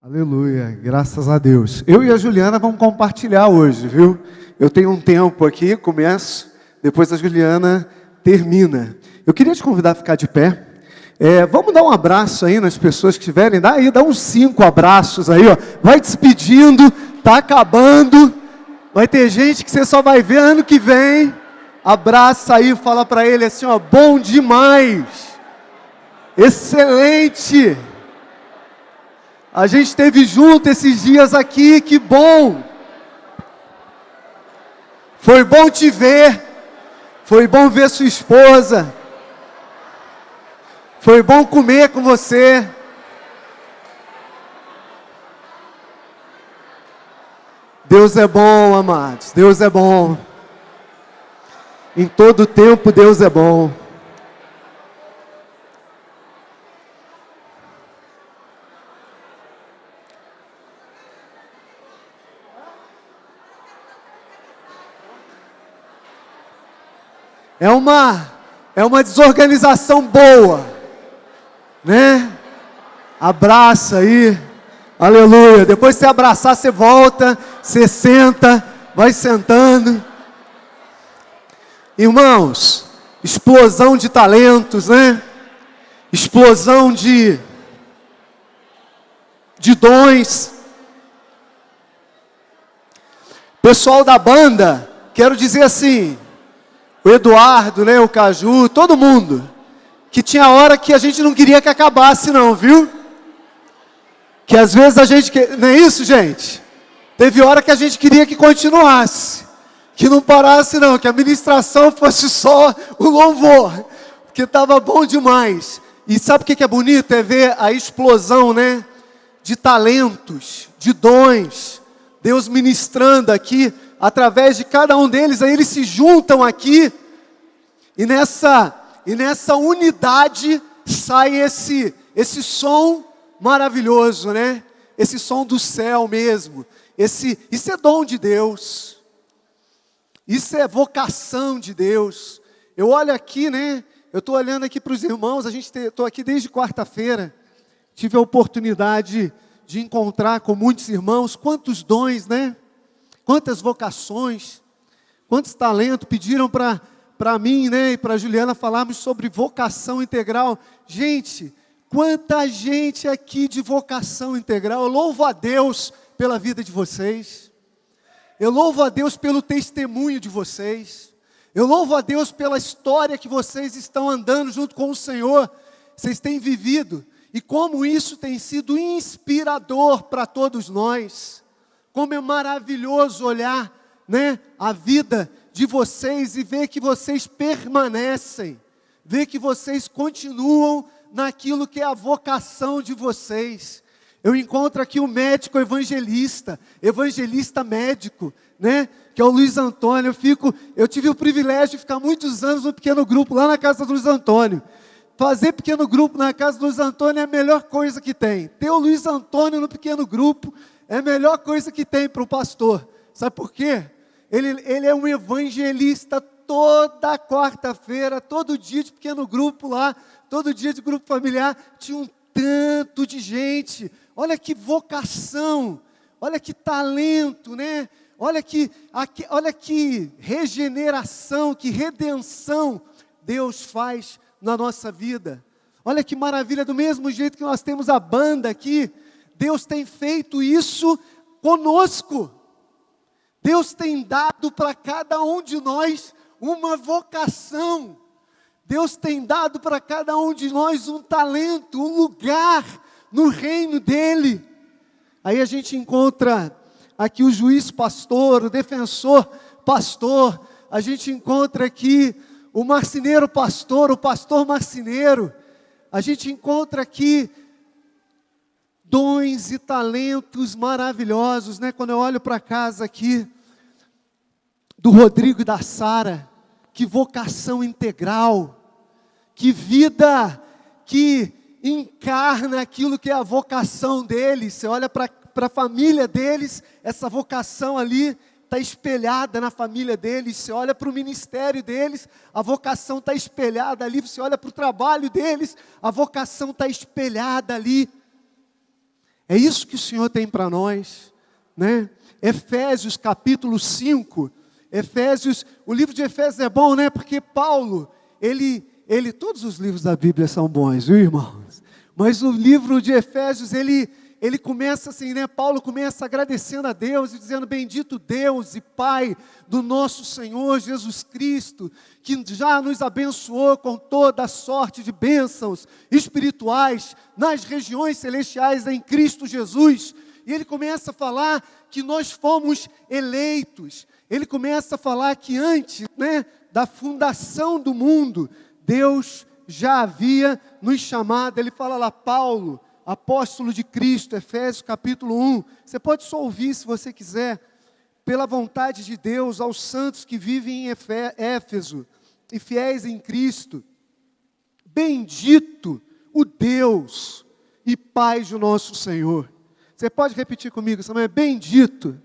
Aleluia, graças a Deus. Eu e a Juliana vamos compartilhar hoje, viu? Eu tenho um tempo aqui, começo, depois a Juliana termina. Eu queria te convidar a ficar de pé. Vamos dar um abraço aí nas pessoas que estiverem. Dá uns 5 abraços aí, ó. Vai despedindo, tá acabando. Vai ter gente que você só vai ver ano que vem. Abraça aí, fala para ele assim, ó, bom demais. Excelente. A gente esteve junto esses dias aqui, que bom. Foi bom te ver. Foi bom ver sua esposa. Foi bom comer com você. Deus é bom, amados. Deus é bom. Em todo tempo Deus é bom. É uma desorganização boa, né? Abraça aí, aleluia. Depois que você abraçar, você volta, você senta, vai sentando. Irmãos, explosão de talentos, né? Explosão de dons. Pessoal da banda, quero dizer assim, o Eduardo, né, o Caju, todo mundo, que tinha hora que a gente não queria que acabasse não, viu? Que às vezes a gente, não é isso, gente? Teve hora que a gente queria que continuasse, que não parasse não, que a ministração fosse só o louvor, porque estava bom demais. E sabe o que é bonito? É ver a explosão, né, de talentos, de dons, Deus ministrando aqui, através de cada um deles, aí eles se juntam aqui, e nessa unidade sai esse som maravilhoso, né? Esse som do céu mesmo. Isso é dom de Deus. Isso é vocação de Deus. Eu olho aqui, né? Eu estou olhando aqui para os irmãos, estou aqui desde quarta-feira. Tive a oportunidade de encontrar com muitos irmãos, quantos dons, né? Quantas vocações, quantos talentos pediram para mim, né, e para a Juliana falarmos sobre vocação integral. Gente, quanta gente aqui de vocação integral. Eu louvo a Deus pela vida de vocês. Eu louvo a Deus pelo testemunho de vocês. Eu louvo a Deus pela história que vocês estão andando junto com o Senhor. Vocês têm vivido. E como isso tem sido inspirador para todos nós. Como é maravilhoso olhar, né, a vida de vocês e ver que vocês permanecem, ver que vocês continuam naquilo que é a vocação de vocês. Eu encontro aqui o médico evangelista médico, né, que é o Luiz Antônio. Eu tive o privilégio de ficar muitos anos no pequeno grupo, lá na casa do Luiz Antônio. Fazer pequeno grupo na casa do Luiz Antônio é a melhor coisa que tem. Ter o Luiz Antônio no pequeno grupo é a melhor coisa que tem para o pastor. Sabe por quê? Ele é um evangelista toda quarta-feira, todo dia de pequeno grupo lá, todo dia de grupo familiar, tinha um tanto de gente. Olha que vocação, olha que talento, né? Olha que regeneração, que redenção Deus faz na nossa vida. Olha que maravilha, do mesmo jeito que nós temos a banda aqui, Deus tem feito isso conosco. Deus tem dado para cada um de nós uma vocação. Deus tem dado para cada um de nós um talento, um lugar no reino dEle. Aí a gente encontra aqui o juiz pastor, o defensor pastor. A gente encontra aqui o marceneiro pastor, o pastor marceneiro. A gente encontra aqui dons e talentos maravilhosos, né? Quando eu olho para a casa aqui, do Rodrigo e da Sara, que vocação integral, que vida que encarna aquilo que é a vocação deles. Você olha para a família deles, essa vocação ali está espelhada na família deles. Você olha para o ministério deles, a vocação está espelhada ali. Você olha para o trabalho deles, a vocação está espelhada ali. É isso que o Senhor tem para nós, né? Efésios capítulo 5, o livro de Efésios é bom, né? Porque Paulo, todos os livros da Bíblia são bons, viu, irmãos? Mas o livro de Efésios, ele começa assim, né? Paulo começa agradecendo a Deus e dizendo: bendito Deus e Pai do nosso Senhor Jesus Cristo, que já nos abençoou com toda a sorte de bênçãos espirituais nas regiões celestiais em Cristo Jesus. E ele começa a falar que nós fomos eleitos. Ele começa a falar que antes, né, da fundação do mundo, Deus já havia nos chamado. Ele fala lá, Paulo, apóstolo de Cristo, Efésios capítulo 1. Você pode só ouvir se você quiser. Pela vontade de Deus, aos santos que vivem em Éfeso e fiéis em Cristo. Bendito o Deus e Pai de nosso Senhor. Você pode repetir comigo, Samuel? Bendito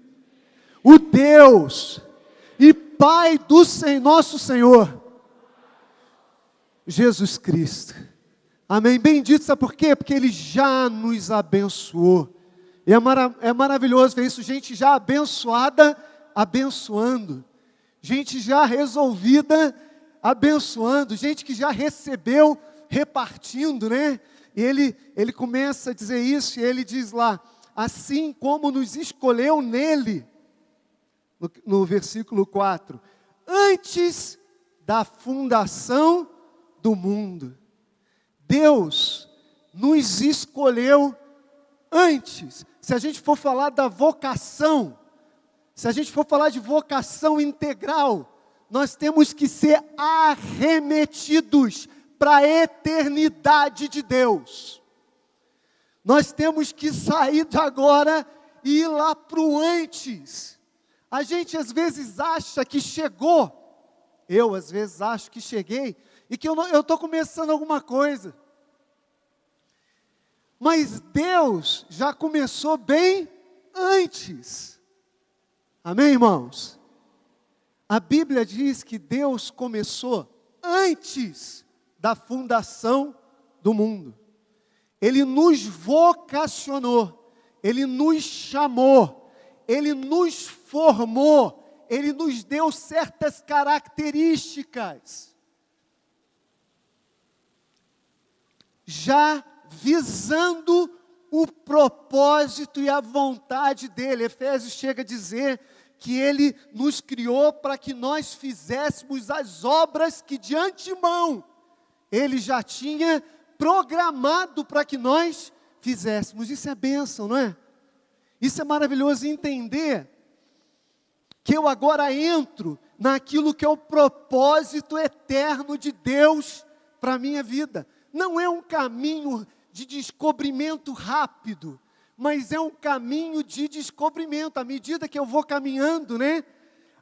o Deus e Pai do nosso Senhor Jesus Cristo. Amém? Bendito, sabe por quê? Porque Ele já nos abençoou. E é maravilhoso ver isso, gente já abençoada, abençoando. Gente já resolvida, abençoando. Gente que já recebeu, repartindo, né? E ele começa a dizer isso, e ele diz lá, assim como nos escolheu nele, no versículo 4, antes da fundação do mundo. Deus nos escolheu antes. Se a gente for falar da vocação, se a gente for falar de vocação integral, nós temos que ser arremetidos para a eternidade de Deus. Nós temos que sair de agora e ir lá para o antes. A gente às vezes acha que chegou, eu às vezes acho que cheguei, e que eu estou começando alguma coisa. Mas Deus já começou bem antes. Amém, irmãos? A Bíblia diz que Deus começou antes da fundação do mundo. Ele nos vocacionou, Ele nos chamou, Ele nos formou, Ele nos deu certas características, já visando o propósito e a vontade dEle. Efésios chega a dizer que Ele nos criou para que nós fizéssemos as obras que de antemão Ele já tinha programado para que nós fizéssemos. Isso é bênção, não é? Isso é maravilhoso entender que eu agora entro naquilo que é o propósito eterno de Deus para a minha vida. Não é um caminho de descobrimento rápido, mas é um caminho de descobrimento. À medida que eu vou caminhando, né?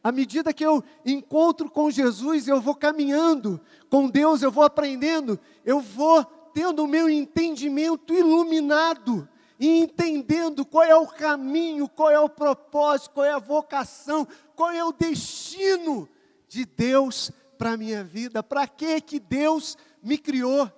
À medida que eu encontro com Jesus, eu vou caminhando com Deus, eu vou aprendendo, eu vou tendo o meu entendimento iluminado e entendendo qual é o caminho, qual é o propósito, qual é a vocação, qual é o destino de Deus para a minha vida, para que Deus me criou.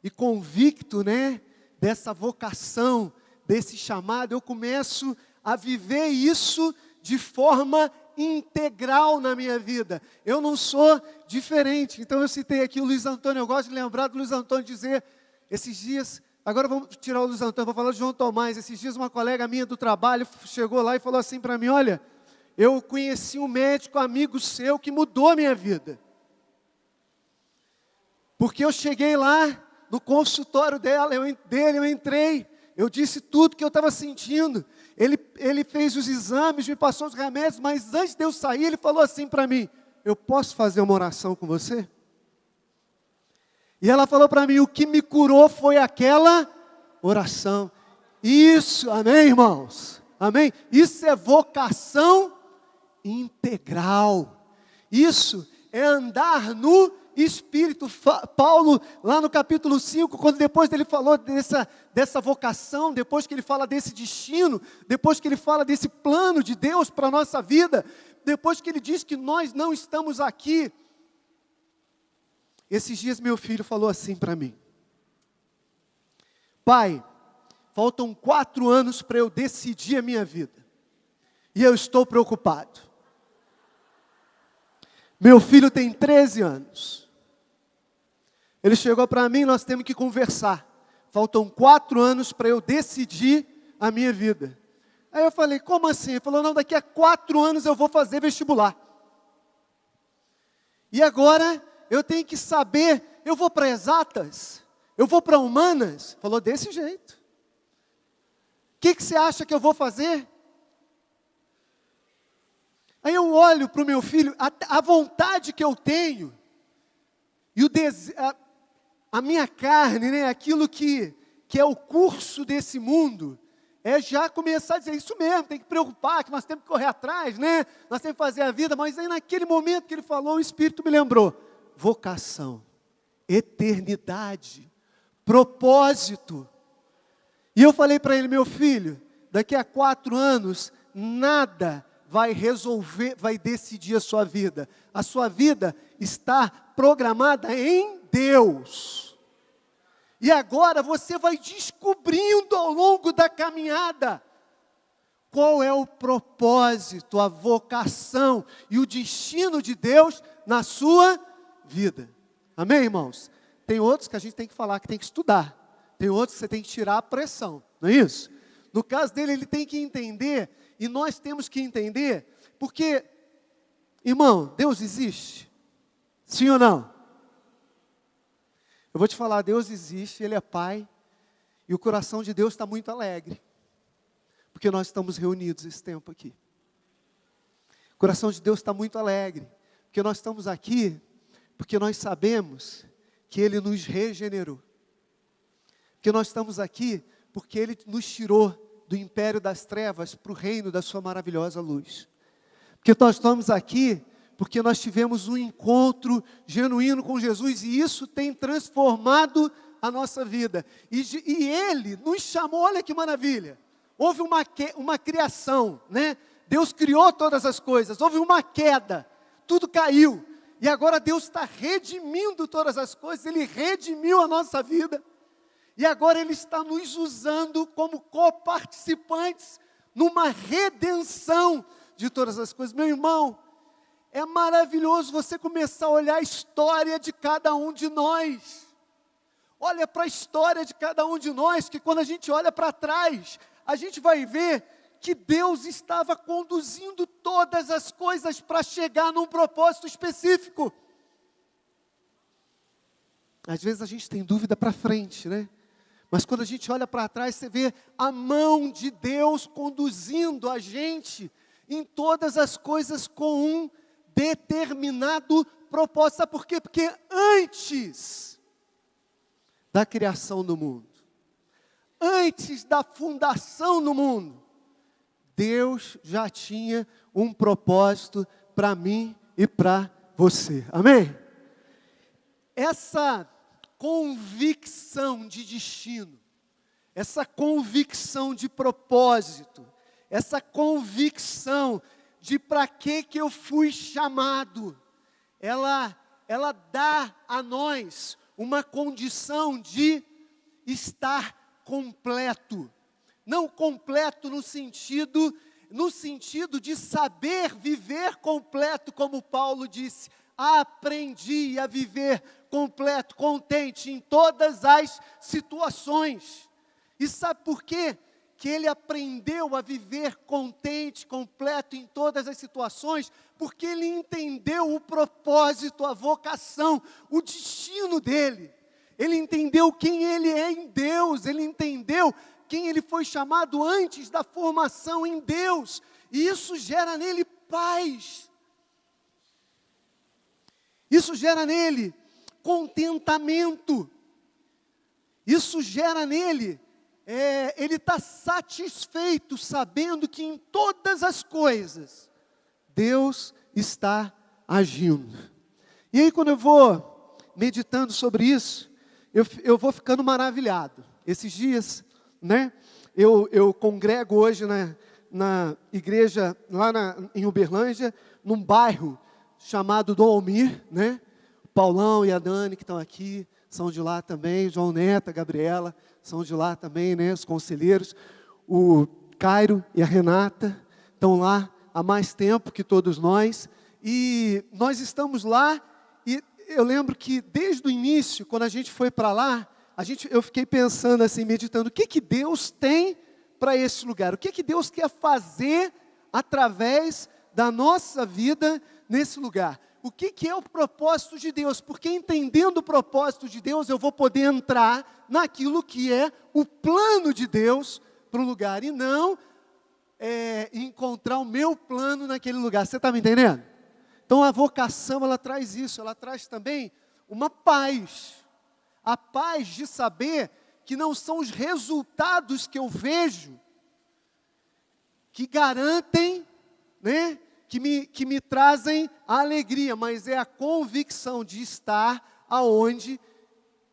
E convicto, né, dessa vocação, desse chamado, eu começo a viver isso de forma integral na minha vida. Eu não sou diferente. Então eu citei aqui o Luiz Antônio, eu gosto de lembrar do Luiz Antônio dizer, esses dias, agora vamos tirar o Luiz Antônio, vou falar de João Tomás. Esses dias uma colega minha do trabalho chegou lá e falou assim para mim, olha, eu conheci um médico amigo seu que mudou a minha vida. Porque eu cheguei lá no consultório dele, eu entrei, eu disse tudo que eu estava sentindo. Ele fez os exames, me passou os remédios, mas antes de eu sair, ele falou assim para mim, eu posso fazer uma oração com você? E ela falou para mim, o que me curou foi aquela oração. Isso, amém, irmãos? Amém? Isso é vocação integral. Isso é andar no Espírito. Paulo, lá no capítulo 5, quando depois ele falou dessa vocação, depois que ele fala desse destino, depois que ele fala desse plano de Deus para a nossa vida, depois que ele diz que nós não estamos aqui, esses dias meu filho falou assim para mim, pai, faltam 4 anos para eu decidir a minha vida. E eu estou preocupado. Meu filho tem 13 anos. Ele chegou para mim, nós temos que conversar. Faltam 4 anos para eu decidir a minha vida. Aí eu falei, como assim? Ele falou, não, daqui a 4 anos eu vou fazer vestibular. E agora eu tenho que saber, eu vou para exatas? Eu vou para humanas? Falou desse jeito. O que você acha que eu vou fazer? Aí eu olho para o meu filho, a vontade que eu tenho, e a minha carne, né, aquilo que é o curso desse mundo, é já começar a dizer, isso mesmo, tem que preocupar, que nós temos que correr atrás, né? Nós temos que fazer a vida, mas aí naquele momento que ele falou, o Espírito me lembrou, vocação, eternidade, propósito. E eu falei para ele, meu filho, daqui a 4 anos, nada vai resolver, vai decidir a sua vida. A sua vida está programada em Deus. E agora você vai descobrindo ao longo da caminhada qual é o propósito, a vocação e o destino de Deus na sua vida. Amém, irmãos? Tem outros que a gente tem que falar, que tem que estudar. Tem outros que você tem que tirar a pressão, não é isso? No caso dele, ele tem que entender, e nós temos que entender, porque, irmão, Deus existe? Sim ou não? Eu vou te falar, Deus existe, Ele é Pai, e o coração de Deus está muito alegre, porque nós estamos reunidos esse tempo aqui. O coração de Deus está muito alegre, porque nós estamos aqui, porque nós sabemos que Ele nos regenerou. Porque nós estamos aqui, porque Ele nos tirou do império das trevas para o reino da sua maravilhosa luz. Porque nós estamos aqui, porque nós tivemos um encontro genuíno com Jesus, e isso tem transformado a nossa vida. E Ele nos chamou, olha que maravilha, houve uma criação, né? Deus criou todas as coisas, houve uma queda, tudo caiu, e agora Deus está redimindo todas as coisas, Ele redimiu a nossa vida, e agora Ele está nos usando como coparticipantes numa redenção de todas as coisas. Meu irmão, é maravilhoso você começar a olhar a história de cada um de nós. Olha para a história de cada um de nós, que quando a gente olha para trás, a gente vai ver que Deus estava conduzindo todas as coisas para chegar num propósito específico. Às vezes a gente tem dúvida para frente, né? Mas quando a gente olha para trás, você vê a mão de Deus conduzindo a gente em todas as coisas com um determinado propósito. Sabe por quê? Porque antes da criação do mundo, antes da fundação do mundo, Deus já tinha um propósito para mim e para você. Amém? Essa convicção de destino, essa convicção de propósito, essa convicção de para que eu fui chamado, ela dá a nós uma condição de estar completo. Não completo no sentido de saber viver completo, como Paulo disse, aprendi a viver completo, contente em todas as situações. E sabe por quê? Que ele aprendeu a viver contente, completo em todas as situações, porque ele entendeu o propósito, a vocação, o destino dele. Ele entendeu quem ele é em Deus, ele entendeu quem ele foi chamado antes da formação em Deus, e isso gera nele paz. Isso gera nele contentamento. Isso gera nele, ele está satisfeito, sabendo que em todas as coisas, Deus está agindo. E aí quando eu vou meditando sobre isso, eu vou ficando maravilhado. Esses dias, né, eu congrego hoje na igreja, lá em Uberlândia, num bairro chamado Dom Almir, né? O Paulão e a Dani que estão aqui, são de lá também, João Neto, a Gabriela, são de lá também, né, os conselheiros. O Cairo e a Renata estão lá há mais tempo que todos nós. E nós estamos lá, e eu lembro que desde o início, quando a gente foi para lá, eu fiquei pensando assim, meditando, o que Deus tem para esse lugar? O que Deus quer fazer através da nossa vida nesse lugar? O que é o propósito de Deus? Porque entendendo o propósito de Deus, eu vou poder entrar naquilo que é o plano de Deus para o lugar, e não encontrar o meu plano naquele lugar. Você está me entendendo? Então a vocação, ela traz isso, ela traz também uma paz. A paz de saber que não são os resultados que eu vejo que garantem, né, que me trazem a alegria, mas é a convicção de estar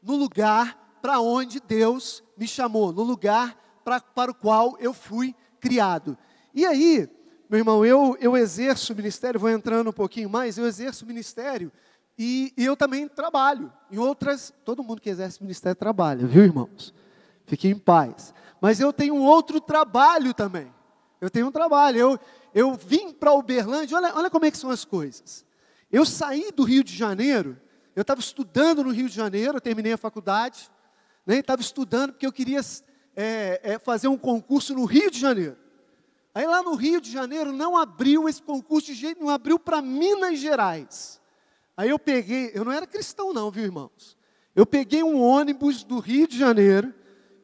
no lugar para onde Deus me chamou, no lugar para o qual eu fui criado. E aí, meu irmão, eu exerço o ministério, vou entrando um pouquinho mais, eu exerço o ministério e eu também trabalho. Em outras, todo mundo que exerce ministério trabalha, viu, irmãos? Fiquem em paz. Mas eu tenho um outro trabalho também. Eu tenho um trabalho, eu vim para Uberlândia, olha como é que são as coisas. Eu saí do Rio de Janeiro, eu estava estudando no Rio de Janeiro, eu terminei a faculdade, né, estava estudando porque eu queria fazer um concurso no Rio de Janeiro. Aí lá no Rio de Janeiro não abriu esse concurso de jeito, não abriu para Minas Gerais. Aí eu não era cristão não, viu, irmãos? Eu peguei um ônibus do Rio de Janeiro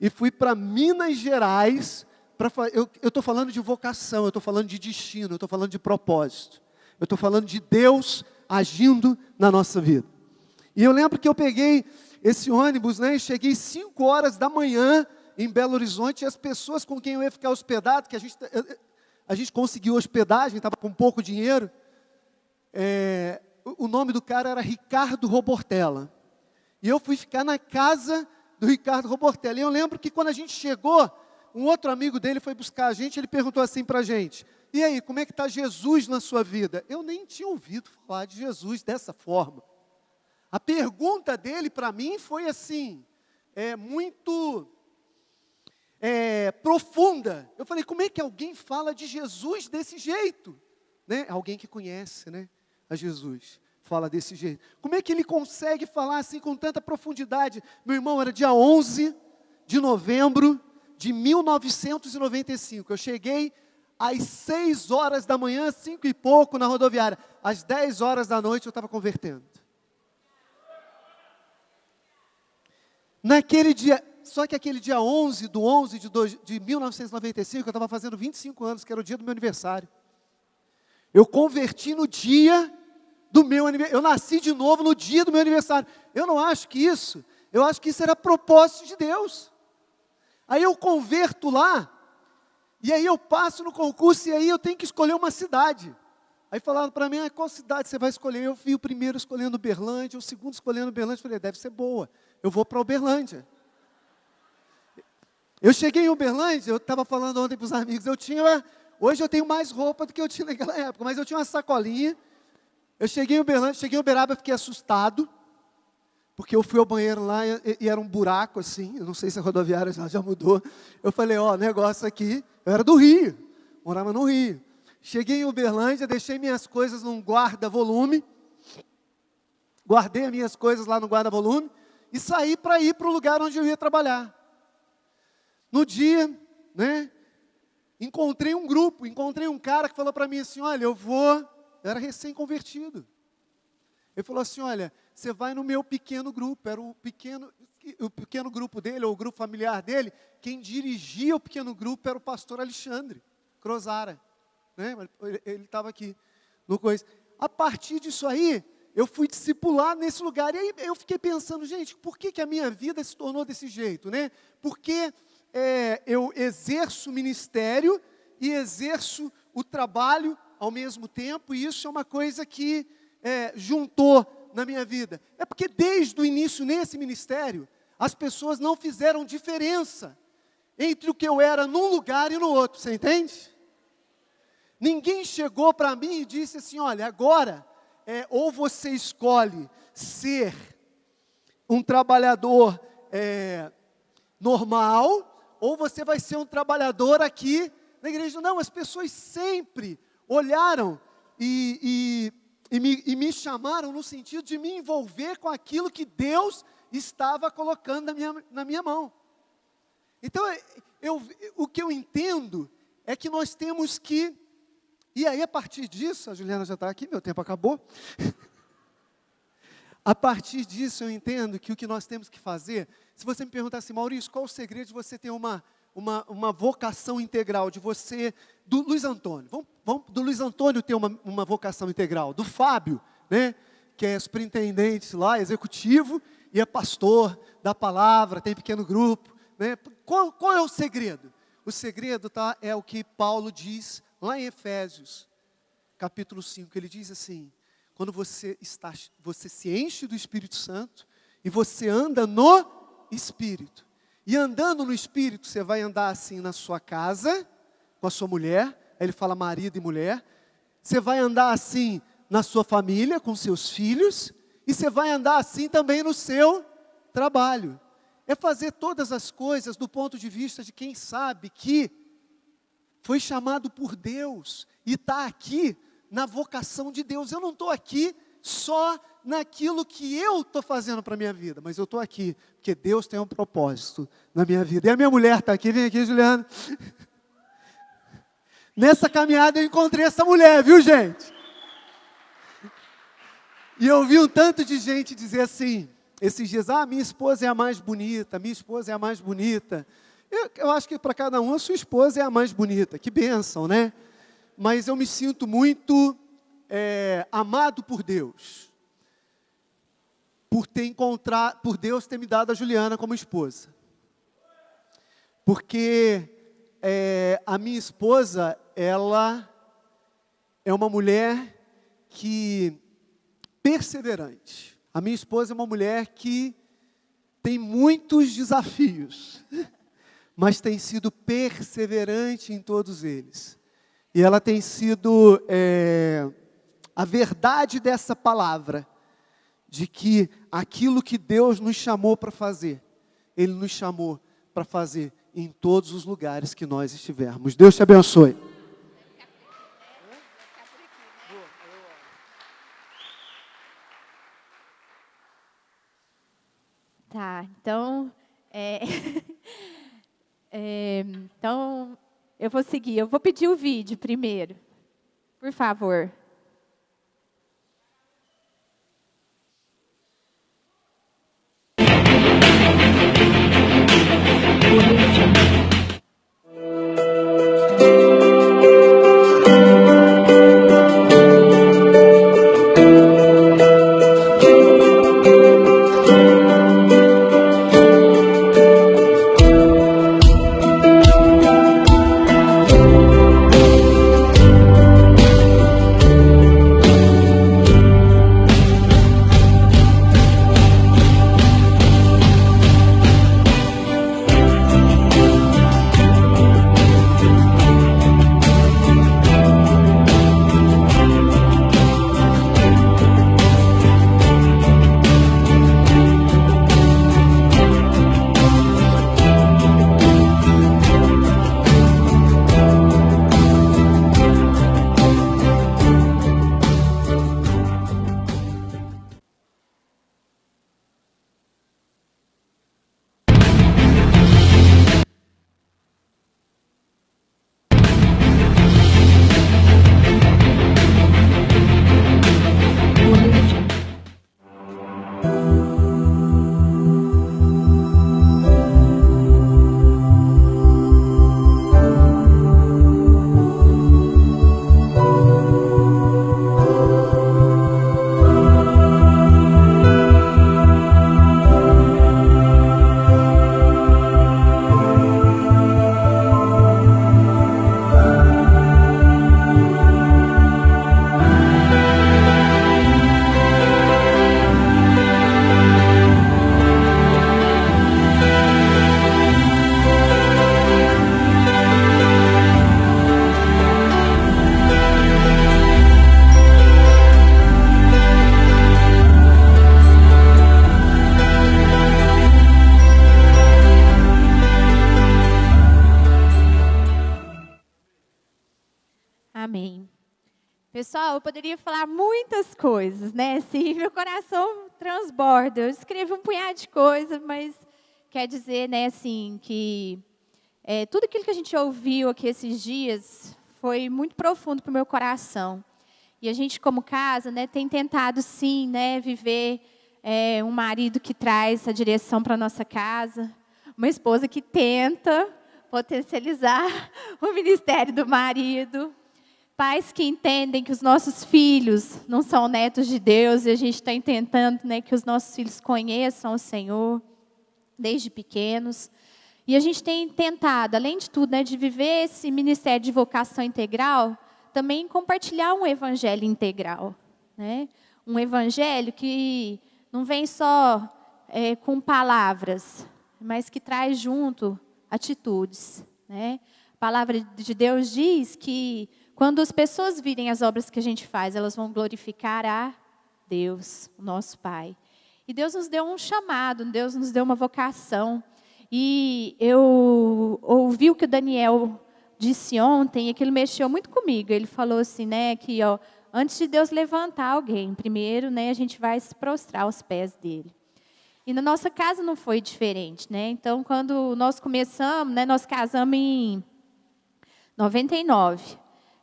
e fui para Minas Gerais. Eu estou falando de vocação, eu estou falando de destino, eu estou falando de propósito. Eu estou falando de Deus agindo na nossa vida. E eu lembro que eu peguei esse ônibus, né, e cheguei 5 horas da manhã em Belo Horizonte, e as pessoas com quem eu ia ficar hospedado, que a gente conseguiu hospedagem, estava com pouco dinheiro, o nome do cara era Ricardo Robortella. E eu fui ficar na casa do Ricardo Robortella. E eu lembro que quando a gente chegou, um outro amigo dele foi buscar a gente, ele perguntou assim para a gente, e aí, como é que está Jesus na sua vida? Eu nem tinha ouvido falar de Jesus dessa forma. A pergunta dele para mim foi assim, muito profunda. Eu falei, como é que alguém fala de Jesus desse jeito? Né? Alguém que conhece, né, a Jesus, fala desse jeito. Como é que ele consegue falar assim com tanta profundidade? Meu irmão, era dia 11 de novembro de 1995. Eu cheguei às 6 horas da manhã, 5 e pouco na rodoviária. Às 10 horas da noite eu estava convertendo. Naquele dia, só que aquele dia 11 de 1995, eu estava fazendo 25 anos, que era o dia do meu aniversário. Eu converti no dia do meu aniversário. Eu nasci de novo no dia do meu aniversário. Eu acho que isso era propósito de Deus. Aí eu converto lá, e aí eu passo no concurso, e aí eu tenho que escolher uma cidade. Aí falaram para mim, qual cidade você vai escolher? Eu vi o primeiro escolhendo Uberlândia, o segundo escolhendo Uberlândia, falei, deve ser boa, eu vou para Uberlândia. Eu cheguei em Uberlândia, eu estava falando ontem para os amigos, hoje eu tenho mais roupa do que eu tinha naquela época, mas eu tinha uma sacolinha. Eu cheguei em Uberlândia, cheguei em Uberaba, fiquei assustado, porque eu fui ao banheiro lá e era um buraco assim, eu não sei se a rodoviária já mudou. Eu falei, negócio aqui, eu era do Rio, morava no Rio. Cheguei em Uberlândia, deixei minhas coisas num guarda-volume, guardei as minhas coisas lá no guarda-volume e saí para ir para o lugar onde eu ia trabalhar. No dia, né, encontrei um cara que falou para mim assim, olha, eu era recém-convertido. Ele falou assim, olha, você vai no meu pequeno grupo. Era o pequeno grupo dele, ou o grupo familiar dele, quem dirigia o pequeno grupo era o pastor Alexandre Crozara. Né? Ele estava aqui no coisa. A partir disso aí, eu fui discipular nesse lugar. E aí eu fiquei pensando, gente, por que a minha vida se tornou desse jeito? Né? Porque eu exerço o ministério e exerço o trabalho ao mesmo tempo, e isso é uma coisa que juntou na minha vida. É porque desde o início nesse ministério, as pessoas não fizeram diferença entre o que eu era num lugar e no outro, você entende? Ninguém chegou para mim e disse assim, olha, agora, ou você escolhe ser um trabalhador normal, ou você vai ser um trabalhador aqui na igreja. Não, as pessoas sempre olharam e me chamaram no sentido de me envolver com aquilo que Deus estava colocando na minha mão. Então, o que eu entendo é que nós temos que, e aí a partir disso, a Juliana já está aqui, meu tempo acabou. A partir disso eu entendo que o que nós temos que fazer, se você me perguntar assim, Maurício, qual o segredo de você ter uma vocação integral, de você, do Luiz Antônio, vamos do Luiz Antônio ter uma vocação integral, do Fábio, né, que é superintendente lá, executivo, e é pastor da palavra, tem pequeno grupo, né, qual é o segredo? O segredo é o que Paulo diz lá em Efésios, capítulo 5, ele diz assim, quando você se enche do Espírito Santo, e você anda no Espírito, e andando no Espírito, você vai andar assim na sua casa, com a sua mulher, aí ele fala marido e mulher, você vai andar assim na sua família, com seus filhos, e você vai andar assim também no seu trabalho. É fazer todas as coisas do ponto de vista de quem sabe que foi chamado por Deus, e está aqui na vocação de Deus. Eu não estou aqui só naquilo que eu estou fazendo para a minha vida, mas eu estou aqui porque Deus tem um propósito na minha vida. E a minha mulher está aqui, vem aqui, Juliana. Nessa caminhada eu encontrei essa mulher, viu, gente? E eu vi um tanto de gente dizer assim, esses dias, minha esposa é a mais bonita, minha esposa é a mais bonita. Eu acho que para cada um a sua esposa é a mais bonita, que bênção, né? Mas eu me sinto muito amado por Deus, por Deus ter me dado a Juliana como esposa. Porque a minha esposa, ela é uma mulher perseverante. A minha esposa é uma mulher que tem muitos desafios, mas tem sido perseverante em todos eles. E ela tem sido a verdade dessa palavra, de que aquilo que Deus nos chamou para fazer, Ele nos chamou para fazer em todos os lugares que nós estivermos. Deus te abençoe. Tá, então, então eu vou seguir. Eu vou pedir o vídeo primeiro, por favor. Amém. Pessoal, eu poderia falar muitas coisas, né? Assim, meu coração transborda. Eu escrevo um punhado de coisas, mas quer dizer, né, assim, que tudo aquilo que a gente ouviu aqui esses dias foi muito profundo para o meu coração. E a gente, como casa, né, tem tentado, sim, né, viver um marido que traz a direção para a nossa casa, uma esposa que tenta potencializar o ministério do marido, pais que entendem que os nossos filhos não são netos de Deus, e a gente está tentando, né, que os nossos filhos conheçam o Senhor desde pequenos. E a gente tem tentado, além de tudo, né, de viver esse ministério de vocação integral, também compartilhar um evangelho integral, né? Um evangelho que não vem só com palavras, mas que traz junto atitudes, né? A palavra de Deus diz que quando as pessoas virem as obras que a gente faz, elas vão glorificar a Deus, o nosso Pai. E Deus nos deu um chamado, Deus nos deu uma vocação. E eu ouvi o que o Daniel disse ontem, e aquilo mexeu muito comigo. Ele falou assim, né, que antes de Deus levantar alguém, primeiro, né, a gente vai se prostrar aos pés dele. E na nossa casa não foi diferente, né? Então, quando nós começamos, né, nós casamos em 99.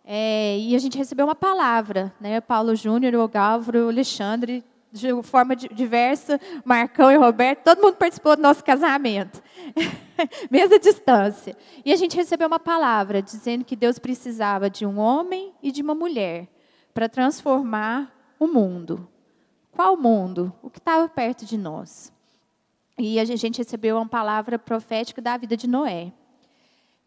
E a gente recebeu uma palavra, né? Paulo Júnior, o Gálvaro, o Alexandre, de forma diversa, Marcão e Roberto, todo mundo participou do nosso casamento. Mesma distância. E a gente recebeu uma palavra dizendo que Deus precisava de um homem e de uma mulher para transformar o mundo. Qual mundo? O que estava perto de nós. E a gente recebeu uma palavra profética da vida de Noé.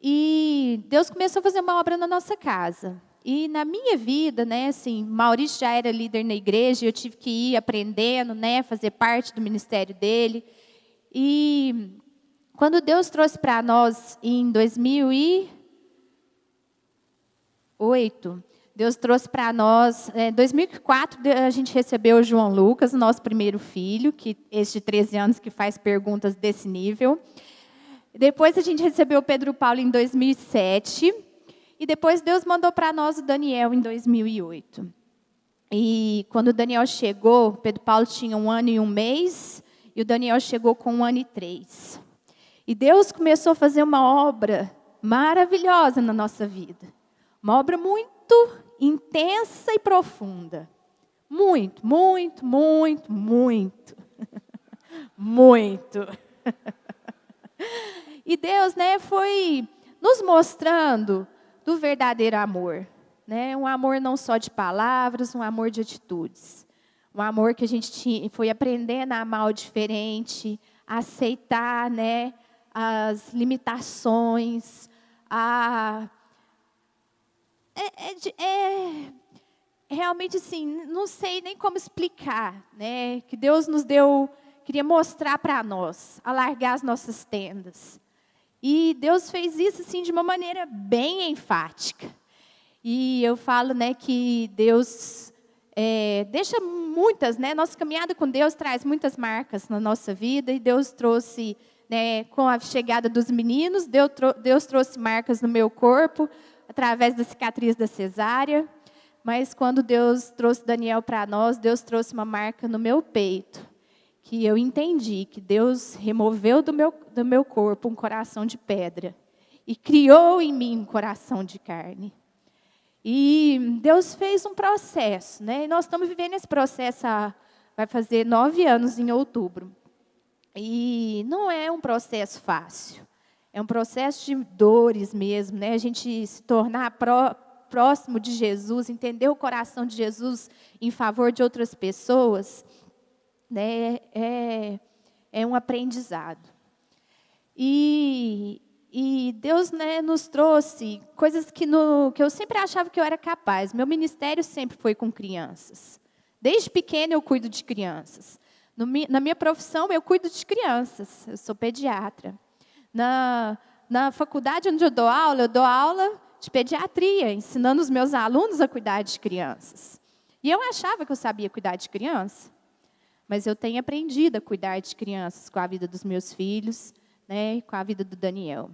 E Deus começou a fazer uma obra na nossa casa. E na minha vida, né, assim, Maurício já era líder na igreja, eu tive que ir aprendendo, né, fazer parte do ministério dele. E quando Deus trouxe para nós em 2008, Deus trouxe para nós, em 2004, a gente recebeu o João Lucas, o nosso primeiro filho, esse de 13 anos que faz perguntas desse nível. Depois a gente recebeu o Pedro Paulo em 2007. E depois Deus mandou para nós o Daniel em 2008. E quando o Daniel chegou, o Pedro Paulo tinha 1 ano e 1 mês, e o Daniel chegou com 1 ano e 3. E Deus começou a fazer uma obra maravilhosa na nossa vida. Uma obra muito intensa e profunda. Muito, muito, muito, muito. Muito. E Deus, né, foi nos mostrando do verdadeiro amor, né? Um amor não só de palavras, um amor de atitudes. Um amor que a gente foi aprendendo a amar o diferente, a aceitar, né, as limitações, realmente assim, não sei nem como explicar, né? Que Deus nos deu, queria mostrar para nós, alargar as nossas tendas. E Deus fez isso assim de uma maneira bem enfática. E eu falo, né, que Deus deixa muitas, né, nossa caminhada com Deus traz muitas marcas na nossa vida. E Deus trouxe, né, com a chegada dos meninos, Deus trouxe marcas no meu corpo através da cicatriz da cesárea. Mas quando Deus trouxe Daniel para nós, Deus trouxe uma marca no meu peito, que eu entendi que Deus removeu do meu corpo um coração de pedra e criou em mim um coração de carne. E Deus fez um processo, né? E nós estamos vivendo esse processo vai fazer 9 anos em outubro. E não é um processo fácil. É um processo de dores mesmo, né? A gente se tornar próximo de Jesus, entender o coração de Jesus em favor de outras pessoas, né, é um aprendizado. E Deus, né, nos trouxe coisas que eu sempre achava que eu era capaz. Meu ministério sempre foi com crianças. Desde pequena eu cuido de crianças. Na minha profissão eu cuido de crianças. Eu sou pediatra. Na faculdade onde eu dou aula de pediatria, ensinando os meus alunos a cuidar de crianças. E eu achava que eu sabia cuidar de criança. Mas eu tenho aprendido a cuidar de crianças com a vida dos meus filhos, né, com a vida do Daniel.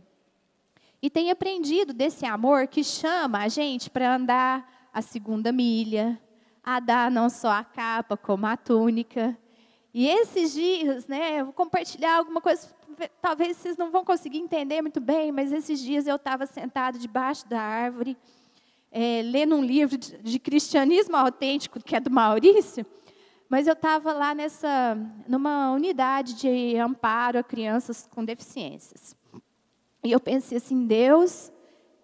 E tenho aprendido desse amor que chama a gente para andar a 2ª milha, a dar não só a capa, como a túnica. E esses dias, né, eu vou compartilhar alguma coisa, talvez vocês não vão conseguir entender muito bem, mas esses dias eu estava sentada debaixo da árvore, lendo um livro de cristianismo autêntico, que é do Maurício, mas eu estava lá numa unidade de amparo a crianças com deficiências. E eu pensei assim, Deus,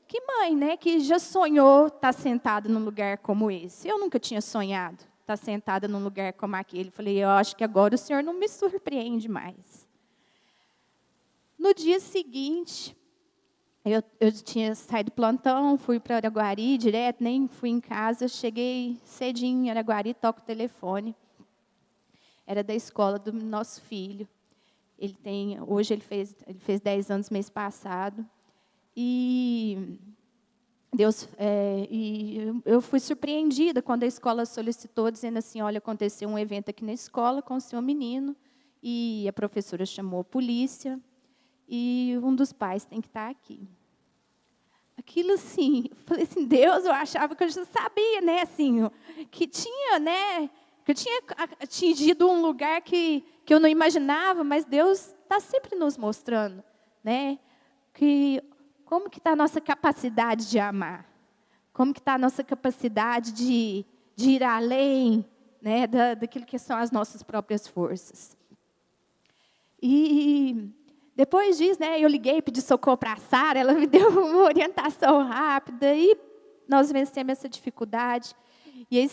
que mãe, né, que já sonhou estar sentada num lugar como esse? Eu nunca tinha sonhado estar sentada num lugar como aquele. Falei, eu acho que agora o Senhor não me surpreende mais. No dia seguinte, eu tinha saído do plantão, fui para Araguari direto, nem fui em casa, cheguei cedinho em Araguari, toco o telefone. Era da escola do nosso filho. Hoje ele fez 10 anos mês passado. E eu fui surpreendida quando a escola solicitou, dizendo assim, olha, aconteceu um evento aqui na escola com o seu menino, e a professora chamou a polícia, e um dos pais tem que estar aqui. Aquilo assim, eu falei assim, Deus, eu achava que eu já sabia, né, assim, que tinha, né, que eu tinha atingido um lugar que eu não imaginava, mas Deus está sempre nos mostrando, né, como que está a nossa capacidade de amar, como que está a nossa capacidade de ir além, né, daquilo que são as nossas próprias forças. E depois disso, né, eu liguei, pedi socorro para a Sara, ela me deu uma orientação rápida e nós vencemos essa dificuldade. E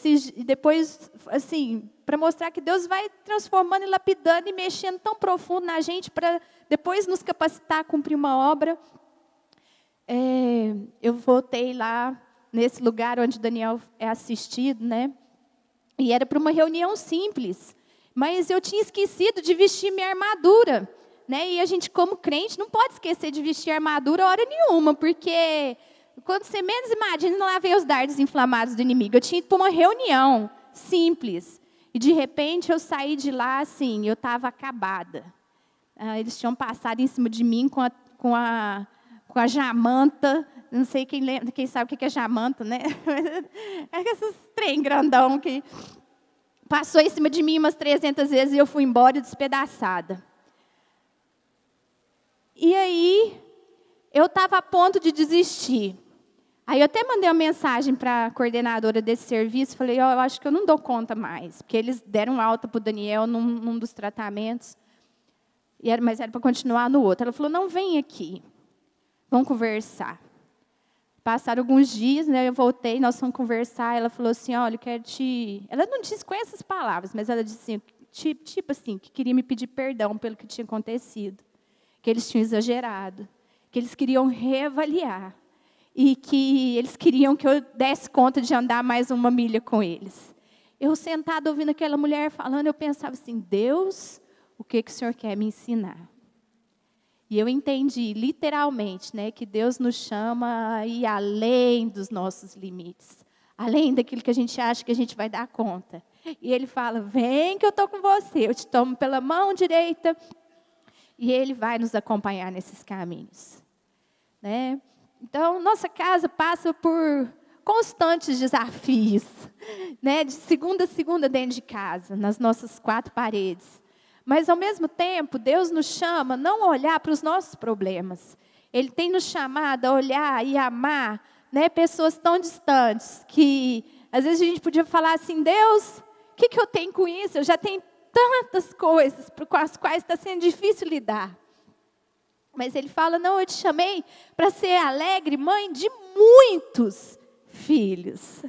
depois, assim, para mostrar que Deus vai transformando e lapidando e mexendo tão profundo na gente para depois nos capacitar a cumprir uma obra. Eu voltei lá nesse lugar onde Daniel é assistido, né? E era para uma reunião simples, mas eu tinha esquecido de vestir minha armadura, né? E a gente, como crente, não pode esquecer de vestir a armadura hora nenhuma, porque quando você menos imagina, lá vem os dardos inflamados do inimigo. Eu tinha ido para uma reunião simples, e de repente eu saí de lá assim, eu estava acabada. Eles tinham passado em cima de mim com a jamanta, não sei quem lembra, quem sabe o que é jamanta, né? É esses trem grandão que passou em cima de mim umas 300 vezes e eu fui embora despedaçada. E aí, eu estava a ponto de desistir. Aí eu até mandei uma mensagem para a coordenadora desse serviço, falei, eu acho que eu não dou conta mais, porque eles deram alta para o Daniel num dos tratamentos, mas era para continuar no outro. Ela falou, não, vem aqui. Vamos conversar. Passaram alguns dias, né, eu voltei, nós fomos conversar, ela falou assim, olha, eu quero te... Ela não disse com essas palavras, mas ela disse assim, tipo assim, que queria me pedir perdão pelo que tinha acontecido, que eles tinham exagerado, que eles queriam reavaliar, e que eles queriam que eu desse conta de andar mais 1 milha com eles. Eu sentada ouvindo aquela mulher falando, eu pensava assim, Deus, o que o Senhor quer me ensinar? E eu entendi, literalmente, né, que Deus nos chama a ir além dos nossos limites, além daquilo que a gente acha que a gente vai dar conta. E Ele fala, vem que eu estou com você, eu te tomo pela mão direita, e Ele vai nos acompanhar nesses caminhos. Né? Então, nossa casa passa por constantes desafios, né, de segunda a segunda dentro de casa, nas nossas 4 paredes. Mas, ao mesmo tempo, Deus nos chama a não olhar para os nossos problemas. Ele tem nos chamado a olhar e amar, né, pessoas tão distantes que, às vezes, a gente podia falar assim, Deus, o que eu tenho com isso? Eu já tenho tantas coisas com as quais está sendo difícil lidar. Mas Ele fala, não, eu te chamei para ser alegre mãe de muitos filhos.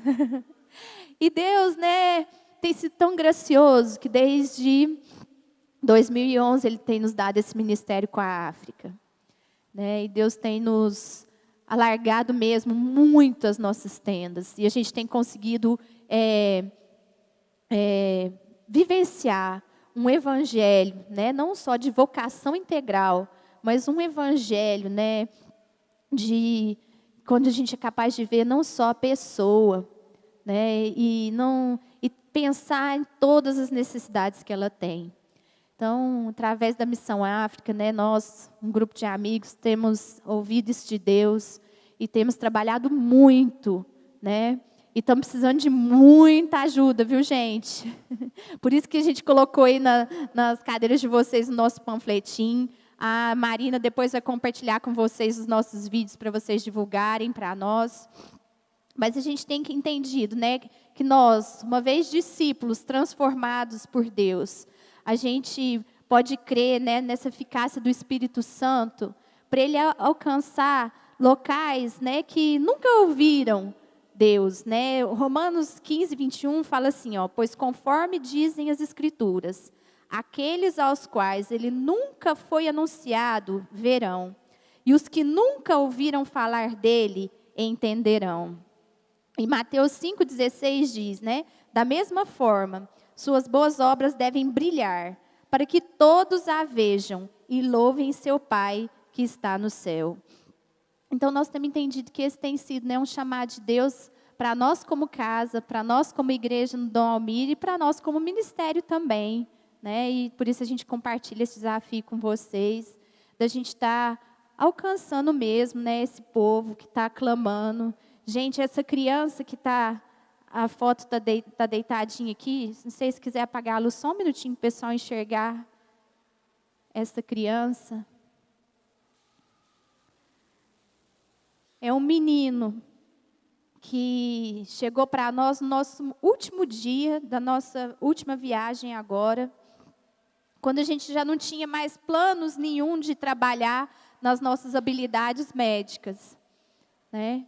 E Deus, né, tem sido tão gracioso que desde 2011, Ele tem nos dado esse ministério com a África. Né? E Deus tem nos alargado mesmo muito as nossas tendas. E a gente tem conseguido vivenciar um evangelho, né? Não só de vocação integral, mas um evangelho, né? Quando a gente é capaz de ver não só a pessoa, né? E pensar em todas as necessidades que ela tem. Então, através da Missão África, né, nós, um grupo de amigos, temos ouvido isso de Deus e temos trabalhado muito, né? E estamos precisando de muita ajuda, viu, gente? Por isso que a gente colocou aí nas cadeiras de vocês o nosso panfletinho. A Marina depois vai compartilhar com vocês os nossos vídeos para vocês divulgarem para nós. Mas a gente tem que entendido, né, que nós, uma vez discípulos transformados por Deus, a gente pode crer, né, nessa eficácia do Espírito Santo para ele alcançar locais, né, que nunca ouviram Deus, né? Romanos 15, 21 fala assim, ó, pois conforme dizem as Escrituras, aqueles aos quais ele nunca foi anunciado verão, e os que nunca ouviram falar dele entenderão. E Mateus 5,16 diz, né? Da mesma forma, suas boas obras devem brilhar, para que todos a vejam e louvem seu Pai que está no céu. Então, nós temos entendido que esse tem sido, né, um chamado de Deus para nós como casa, para nós como igreja no Dom Almir e para nós como ministério também, né? E por isso a gente compartilha esse desafio com vocês, da gente estar alcançando mesmo, né, esse povo que está clamando. Gente, essa criança que está, a foto está deitadinha aqui, não sei se quiser apagar a luz só um minutinho para o pessoal enxergar essa criança. É um menino que chegou para nós no nosso último dia da nossa última viagem agora, quando a gente já não tinha mais planos nenhum de trabalhar nas nossas habilidades médicas, né?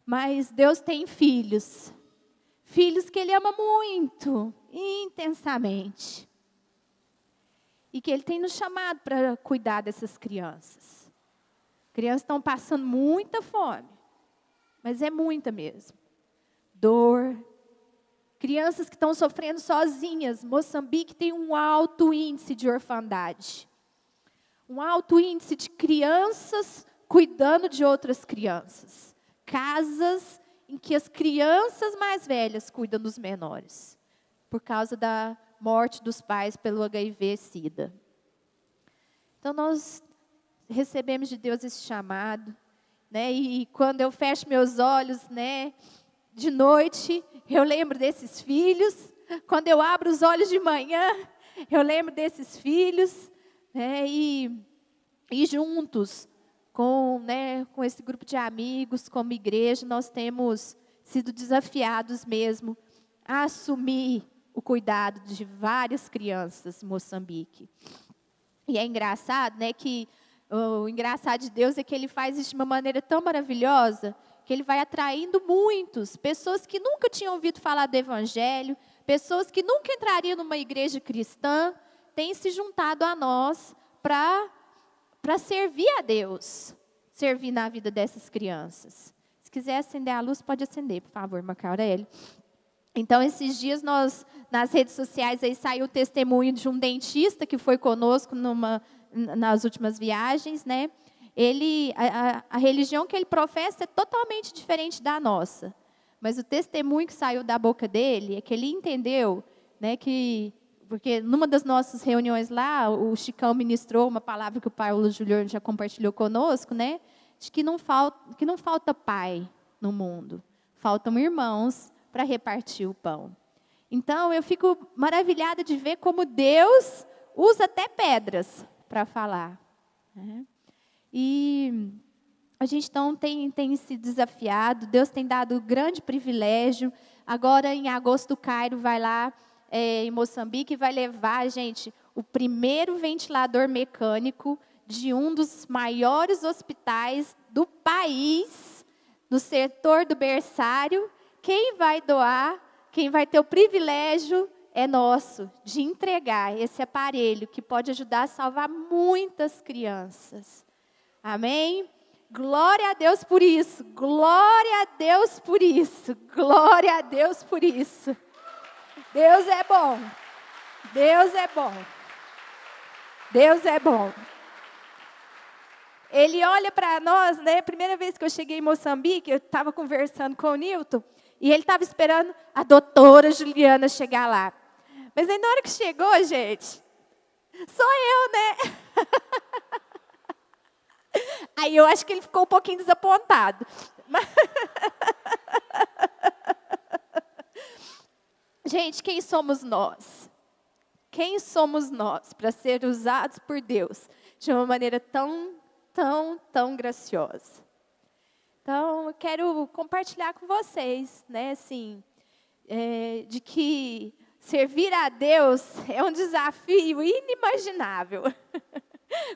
Mas Deus tem filhos que Ele ama muito, intensamente, e que Ele tem nos chamado para cuidar dessas crianças. Crianças estão passando muita fome, mas é muita mesmo. Dor. Crianças que estão sofrendo sozinhas. Moçambique tem um alto índice de orfandade. Um alto índice de crianças cuidando de outras crianças. Casas em que as crianças mais velhas cuidam dos menores, por causa da morte dos pais pelo HIV/SIDA. Então, nós recebemos de Deus esse chamado, né? E quando eu fecho meus olhos, né, de noite, eu lembro desses filhos. Quando eu abro os olhos de manhã, eu lembro desses filhos, né? E juntos, com esse grupo de amigos, como igreja, nós temos sido desafiados mesmo a assumir o cuidado de várias crianças em Moçambique. E é engraçado, né, que o engraçado de Deus é que Ele faz isso de uma maneira tão maravilhosa, que Ele vai atraindo muitos, pessoas que nunca tinham ouvido falar do Evangelho, pessoas que nunca entrariam numa igreja cristã, têm se juntado a nós para servir a Deus, servir na vida dessas crianças. Se quiser acender a luz, pode acender, por favor, Marco Aurélio. Então, esses dias, nas redes sociais, aí saiu o testemunho de um dentista que foi conosco nas últimas viagens, né? A religião que ele professa é totalmente diferente da nossa. Mas o testemunho que saiu da boca dele é que ele entendeu, né, porque numa das nossas reuniões lá, o Chicão ministrou uma palavra que o Paulo Juliano já compartilhou conosco, né, de que não falta pai no mundo, faltam irmãos para repartir o pão. Então, eu fico maravilhada de ver como Deus usa até pedras para falar, né? E a gente então tem se desafiado, Deus tem dado grande privilégio. Agora, em agosto, o Cairo vai lá em Moçambique e vai levar, gente, o primeiro ventilador mecânico de um dos maiores hospitais do país, no setor do berçário. Quem vai doar, quem vai ter o privilégio é nosso, de entregar esse aparelho que pode ajudar a salvar muitas crianças. Amém? Glória a Deus por isso, glória a Deus por isso, glória a Deus por isso. Deus é bom, Deus é bom, Deus é bom. Ele olha para nós, né? Primeira vez que eu cheguei em Moçambique, eu estava conversando com o Nilton, e ele estava esperando a doutora Juliana chegar lá. Mas aí na hora que chegou, gente, Sou eu, né? Aí eu acho que ele ficou um pouquinho desapontado. Gente, quem somos nós? Quem somos nós para ser usados por Deus de uma maneira tão graciosa? Então, eu quero compartilhar com vocês, né, assim, de que servir a Deus é um desafio inimaginável.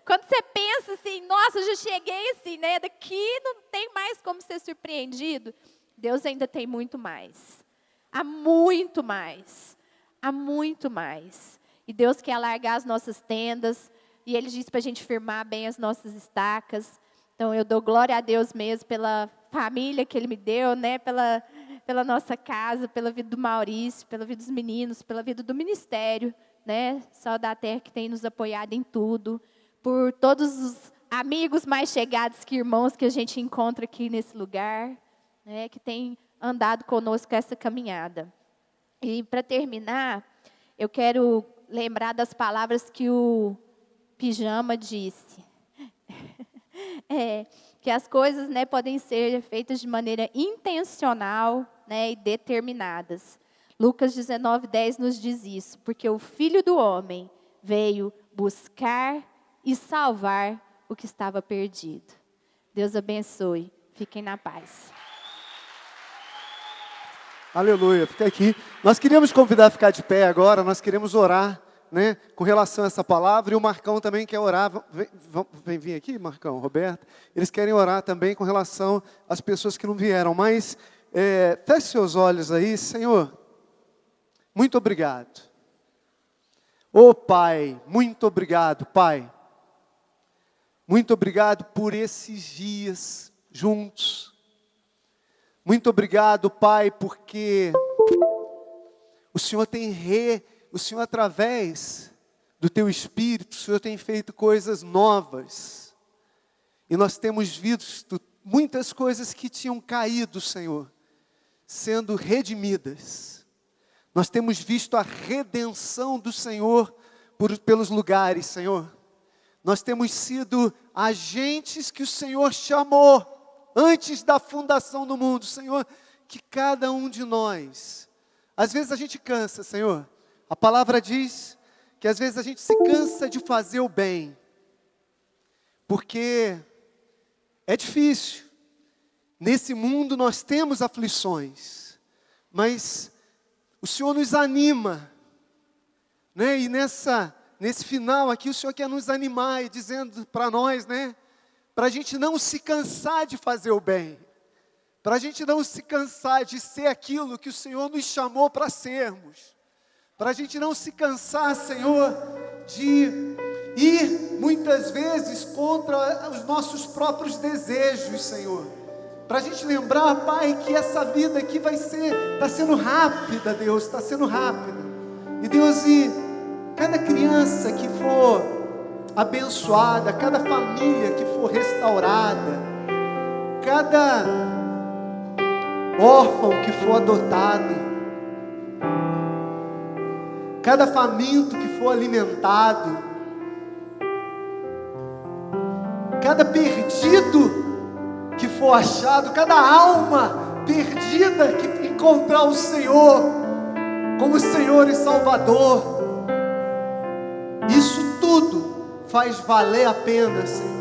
Quando você pensa assim, nossa, eu já cheguei assim, né, daqui não tem mais como ser surpreendido. Deus ainda tem muito mais. Há muito mais. Há muito mais. E Deus quer alargar as nossas tendas, e Ele diz para a gente firmar bem as nossas estacas. Então, eu dou glória a Deus mesmo pela família que Ele me deu, né? Pela nossa casa, pela vida do Maurício, pela vida dos meninos, pela vida do ministério, né? Só da Terra que tem nos apoiado em tudo. Por todos os amigos mais chegados que irmãos que a gente encontra aqui nesse lugar, né? Que tem andado conosco essa caminhada. E, para terminar, eu quero lembrar das palavras que o Pijama disse. Que as coisas, né, podem ser feitas de maneira intencional, né, e determinadas. Lucas 19:10 nos diz isso, porque o Filho do Homem veio buscar e salvar o que estava perdido. Deus abençoe. Fiquem na paz. Aleluia, fica aqui. Nós queríamos convidar a ficar de pé agora, nós queremos orar, né, com relação a essa palavra, e o Marcão também quer orar. Vem vir aqui, Marcão, Roberto. Eles querem orar também com relação às pessoas que não vieram, mas feche seus olhos aí. Senhor, muito obrigado. Ô Pai, muito obrigado, Pai. Muito obrigado por esses dias juntos. Muito obrigado, Pai, porque o Senhor o Senhor, através do Teu Espírito, o Senhor tem feito coisas novas. E nós temos visto muitas coisas que tinham caído, Senhor, sendo redimidas. Nós temos visto a redenção do Senhor pelos lugares, Senhor. Nós temos sido agentes que o Senhor chamou antes da fundação do mundo, Senhor, que cada um de nós, às vezes a gente cansa, Senhor. A palavra diz que às vezes a gente se cansa de fazer o bem, porque é difícil. Nesse mundo nós temos aflições, mas o Senhor nos anima, né? E nesse final aqui o Senhor quer nos animar e dizendo para nós, né? Para a gente não se cansar de fazer o bem, para a gente não se cansar de ser aquilo que o Senhor nos chamou para sermos, para a gente não se cansar, Senhor, de ir muitas vezes contra os nossos próprios desejos, Senhor. Para a gente lembrar, Pai, que essa vida aqui está sendo rápida, Deus, está sendo rápida. E Deus, e cada criança que for abençoada, cada família que for restaurada, cada órfão que for adotado, cada faminto que for alimentado, cada perdido que for achado, cada alma perdida que encontrar o Senhor como Senhor e Salvador, isso tudo faz valer a pena, Senhor.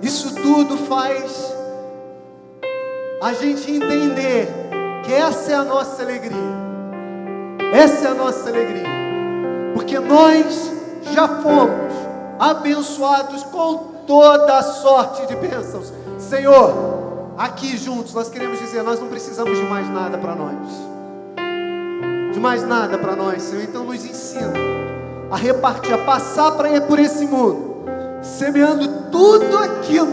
Isso tudo faz a gente entender que essa é a nossa alegria. Essa é a nossa alegria, porque nós já fomos abençoados com toda a sorte de bênçãos. Senhor, aqui juntos nós queremos dizer, nós não precisamos de mais nada para nós. De mais nada para nós, Senhor. Então nos ensina a repartir, a passar por esse mundo, semeando tudo aquilo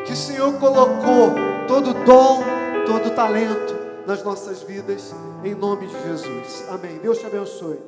que o Senhor colocou, todo dom, todo talento nas nossas vidas, em nome de Jesus. Amém. Deus te abençoe.